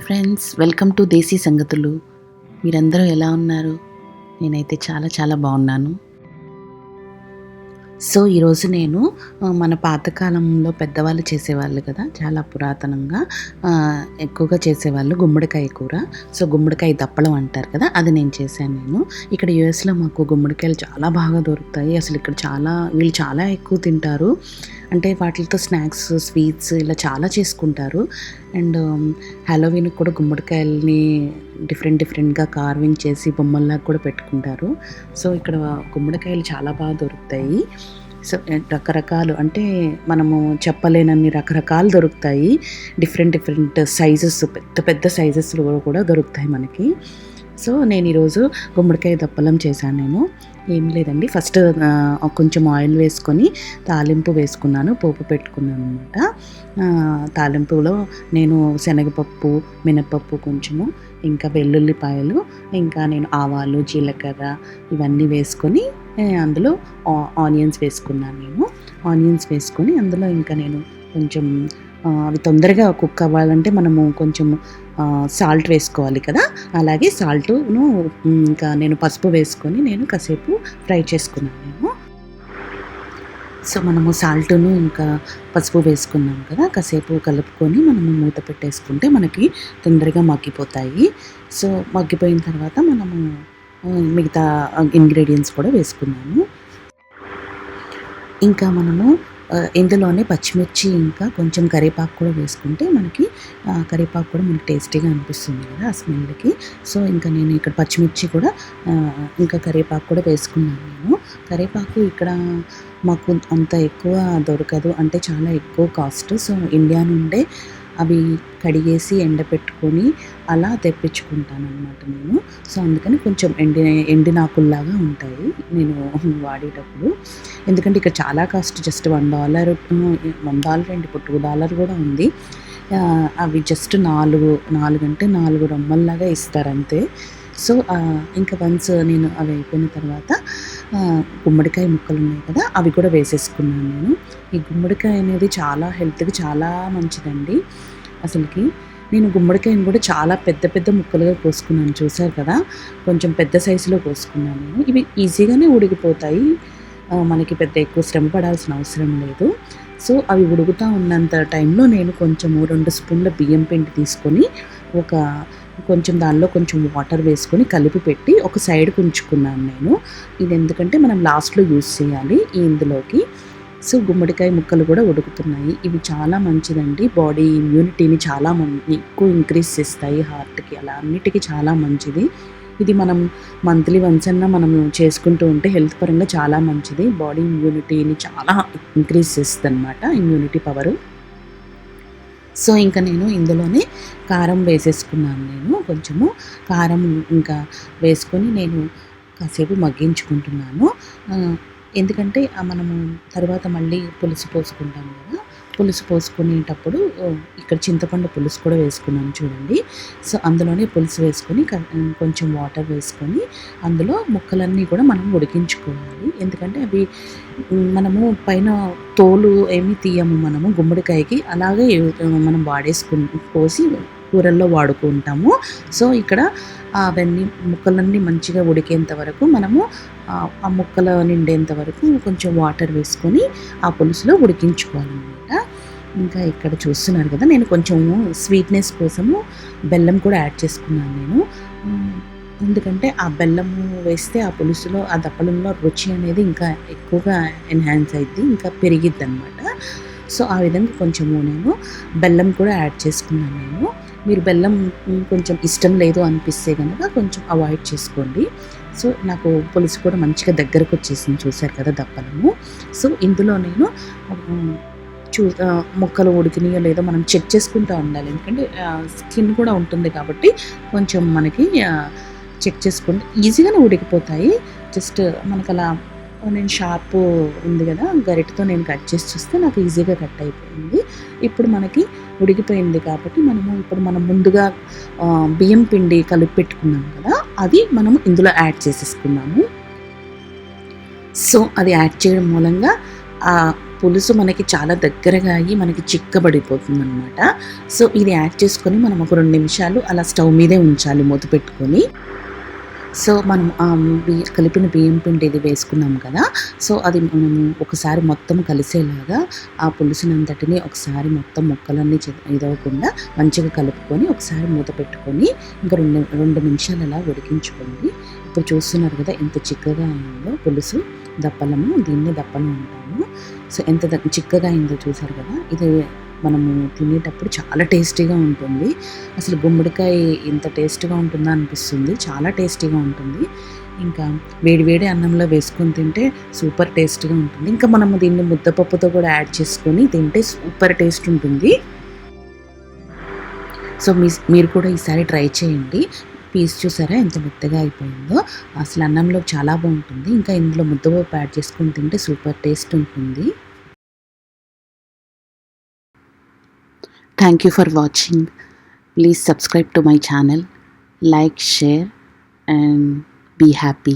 Hi friends, welcome to దేశీ సంగతులు. మీరందరూ ఎలా ఉన్నారు? నేనైతే చాలా చాలా బాగున్నాను. సో ఈరోజు నేను మన పాతకాలంలో పెద్దవాళ్ళు చేసేవాళ్ళు కదా, చాలా పురాతనంగా ఎక్కువగా చేసేవాళ్ళు గుమ్మడికాయ కూర. సో గుమ్మడికాయ దప్పడం అంటారు కదా, అది నేను చేశాను. ఇక్కడ యూఎస్లో మాకు గుమ్మడికాయలు చాలా బాగా దొరుకుతాయి. అసలు ఇక్కడ వీళ్ళు చాలా ఎక్కువ తింటారు. అంటే వాటితో స్నాక్స్, స్వీట్స్ ఇలా చాలా చేసుకుంటారు. అండ్ హ్యాలోవీన్కి కూడా గుమ్మడికాయలని డిఫరెంట్గా కార్వింగ్ చేసి బొమ్మల్లాగా కూడా పెట్టుకుంటారు. సో ఇక్కడ గుమ్మడికాయలు చాలా బాగా దొరుకుతాయి. సో రకరకాలు, అంటే మనము చెప్పలేనన్ని రకరకాలు దొరుకుతాయి. డిఫరెంట్ సైజెస్, పెద్ద సైజెస్లో కూడా దొరుకుతాయి మనకి. సో నేను ఈరోజు గుమ్మడికాయ దప్పలం చేశాను. ఏం లేదండి, ఫస్ట్ కొంచెం ఆయిల్ వేసుకొని తాలింపు వేసుకున్నాను, పోపు పెట్టుకున్నాను అనమాట. తాలింపులో నేను శనగపప్పు, మినపప్పు కొంచెము, ఇంకా వెల్లుల్లిపాయలు, ఇంకా నేను ఆవాలు, జీలకర్ర ఇవన్నీ వేసుకొని అందులో ఆనియన్స్ వేసుకున్నాను. ఆనియన్స్ వేసుకొని అందులో ఇంకా నేను కొంచెం అవి తొందరగా కుక్ అవ్వాలంటే మనము కొంచెం సాల్ట్ వేసుకోవాలి కదా, అలాగే సాల్ట్ను ఇంకా నేను పసుపు వేసుకొని నేను కాసేపు ఫ్రై చేసుకున్నాను. సో మనము సాల్ట్ను ఇంకా పసుపు వేసుకున్నాం కదా, కాసేపు కలుపుకొని మనము మూత పెట్టేసుకుంటే మనకి తొందరగా మగ్గిపోతాయి. సో మగ్గిపోయిన తర్వాత మనము మిగతా ఇంగ్రీడియంట్స్ కూడా వేసుకున్నాము. ఇంకా మనము ఇందులోనే పచ్చిమిర్చి ఇంకా కొంచెం కరివేపాకు కూడా వేసుకుంటే మనకి కరివేపాకు కూడా మనకి టేస్టీగా అనిపిస్తుంది కదా ఆ స్మెల్కి. సో ఇంకా నేను ఇక్కడ పచ్చిమిర్చి కూడా ఇంకా కరివేపాకు కూడా వేసుకున్నాను. కరివేపాకు ఇక్కడ మాకు అంత ఎక్కువ దొరకదు, అంటే చాలా ఎక్కువ కాస్ట్. సో ఇండియా నుండే అవి కడిగేసి ఎండపెట్టుకొని అలా తెప్పించుకుంటాను అనమాట నేను. సో అందుకని కొంచెం ఎండినాకుల్లాగా ఉంటాయి నేను వాడేటప్పుడు. ఎందుకంటే ఇక్కడ చాలా కాస్ట్, జస్ట్ $1 ఏంటి, ఇప్పుడు $2 కూడా ఉంది. అవి జస్ట్ 4 అంటే 4 రమ్మల్లాగా ఇస్తారంతే. సో ఇంకా వన్స్ నేను అవి అయిపోయిన తర్వాత గుమ్మడికాయ ముక్కలు ఉన్నాయి కదా, అవి కూడా వేసేసుకున్నాను నేను. ఈ గుమ్మడికాయ అనేది చాలా హెల్త్కి చాలా మంచిదండి. అసలుకి నేను గుమ్మడికాయని కూడా చాలా పెద్ద ముక్కలుగా కోసుకున్నాను, చూసారు కదా, కొంచెం పెద్ద సైజులో కోసుకున్నాను నేను. ఇవి ఈజీగానే ఉడికిపోతాయి, మనకి పెద్ద ఎక్కువ శ్రమ పడాల్సిన అవసరం లేదు. సో అవి ఉడుకుతూ ఉన్నంత టైంలో నేను కొంచెము 2 స్పూన్ల బియ్యం పిండి తీసుకొని కొంచెం దానిలో కొంచెం వాటర్ వేసుకొని కలిపి పెట్టి ఒక సైడ్కి ఉంచుకున్నాను నేను. ఇది ఎందుకంటే మనం లాస్ట్లో యూజ్ చేయాలి ఇందులోకి. సో గుమ్మడికాయ ముక్కలు కూడా ఉడుకుతున్నాయి. ఇవి చాలా మంచిదండి, బాడీ ఇమ్యూనిటీని చాలా ఎక్కువ ఇంక్రీజ్ చేస్తాయి, హార్ట్కి అలా అన్నిటికీ చాలా మంచిది. ఇది మనం మంత్లీ వన్స్ అన్నా మనం చేసుకుంటూ ఉంటే హెల్త్ పరంగా చాలా మంచిది. బాడీ ఇమ్యూనిటీని చాలా ఇంక్రీజ్ చేస్తుంది అన్నమాట, ఇమ్యూనిటీ పవరు. సో ఇంకా నేను ఇందులోనే కారం వేసేసుకున్నాను. నేను కొంచెము కారం ఇంకా వేసుకొని నేను కాసేపు మగ్గించుకుంటున్నాను. ఎందుకంటే మనము తర్వాత మళ్ళీ పులుసు పోసుకుంటాం కదా, పులుసు పోసుకునేటప్పుడు ఇక్కడ చింతపండు పులుసు కూడా వేసుకున్నాను చూడండి. సో అందులోనే పులుసు వేసుకొని కొంచెం వాటర్ వేసుకొని అందులో ముక్కలన్నీ కూడా మనం ఉడికించుకోవాలి. ఎందుకంటే అవి మనము పైన తోలు ఏమీ తీయము మనము గుమ్మడికాయకి, అలాగే మనం కోసి కూరల్లో వాడుకుంటాము. సో ఇక్కడ అవన్నీ ముక్కలన్నీ మంచిగా ఉడికేంత వరకు మనము ఆ ముక్కల నిండేంత వరకు కొంచెం వాటర్ వేసుకొని ఆ పులుసులో ఉడికించుకోవాలన్నమాట. ఇంకా ఇక్కడ చూస్తున్నారు కదా, నేను కొంచెము స్వీట్నెస్ కోసము బెల్లం కూడా యాడ్ చేసుకున్నాను నేను. ఎందుకంటే ఆ బెల్లము వేస్తే ఆ పులుసులో, ఆ దప్పలంలో రుచి అనేది ఇంకా ఎక్కువగా ఎన్హాన్స్ అయింది, ఇంకా పెరిగిద్ది అనమాట. సో ఆ విధంగా కొంచెము నేను బెల్లం కూడా యాడ్ చేసుకున్నాను నేను. మీరు బెల్లం కొంచెం ఇష్టం లేదు అనిపిస్తే కనుక కొంచెం అవాయిడ్ చేసుకోండి. సో నాకు పులుసు కూడా మంచిగా దగ్గరకు వచ్చేసింది, చూసారు కదా దప్పలము. సో ఇందులో నేను ముక్కలు ఉడికినాయో లేదో మనం చెక్ చేసుకుంటూ ఉండాలి, ఎందుకంటే స్కిన్ కూడా ఉంటుంది కాబట్టి కొంచెం మనకి చెక్ చేసుకుంటే ఈజీగానే ఉడికిపోతాయి. జస్ట్ మనకు అలా నేను షార్ప్ ఉంది కదా, గరిటతో నేను కట్ చేసి చూస్తే నాకు ఈజీగా కట్ అయిపోయింది. ఇప్పుడు మనకి ఉడికిపోయింది కాబట్టి మనం ముందుగా బియ్యం పిండి కలిపి పెట్టుకున్నాం కదా, అది మనము ఇందులో యాడ్ చేసేసుకున్నాము. సో అది యాడ్ చేయడం మూలంగా ఆ పులుసు మనకి చాలా దగ్గరగా అయ్యి మనకి చిక్కబడిపోతుందనమాట. సో ఇది యాడ్ చేసుకొని మనం ఒక 2 నిమిషాలు అలా స్టవ్ మీదే ఉంచాలి మూత పెట్టుకొని. సో మనం కలిపిన బియ్యం పిండి ఇది వేసుకున్నాం కదా! సో అది మనము ఒకసారి మొత్తం కలిసేలాగా ఆ పులుసునంతటిని ఒకసారి మొత్తం ముక్కలన్నీ ఇదవ్వకుండా మంచిగా కలుపుకొని ఒకసారి మూత పెట్టుకొని ఇంకా 2 నిమిషాలు అలా ఉడికించుకోండి. ఇప్పుడు చూస్తున్నారు కదా ఎంత చిక్కగా అయిందో పులుసు. దప్పలము, దీన్నే దప్పలం అంటాము. సో ఎంత చిక్కగా అయిందో చూసారు కదా! ఇది మనము తినేటప్పుడు చాలా టేస్టీగా ఉంటుంది. అసలు గుమ్మడికాయ ఇంత టేస్ట్‌గా ఉంటుందా అనిపిస్తుంది. చాలా టేస్టీగా ఉంటుంది. ఇంకా వేడి వేడి అన్నంలో వేసుకొని తింటే సూపర్ టేస్ట్‌గా ఉంటుంది. ఇంకా మనము దీన్ని ముద్దపప్పుతో కూడా యాడ్ చేసుకొని తింటే సూపర్ టేస్ట్ ఉంటుంది. సో మీరు కూడా ఈసారి ట్రై చేయండి. పీస్ చూసారా ఎంత మెత్తగా అయిపోయిందో. అసలు అన్నంలో చాలా బాగుంటుంది. ఇంకా ఇందులో ముద్దపప్పు యాడ్ చేసుకొని తింటే సూపర్ టేస్ట్ ఉంటుంది. Thank you for watching. Please subscribe to my channel, like, share and be happy.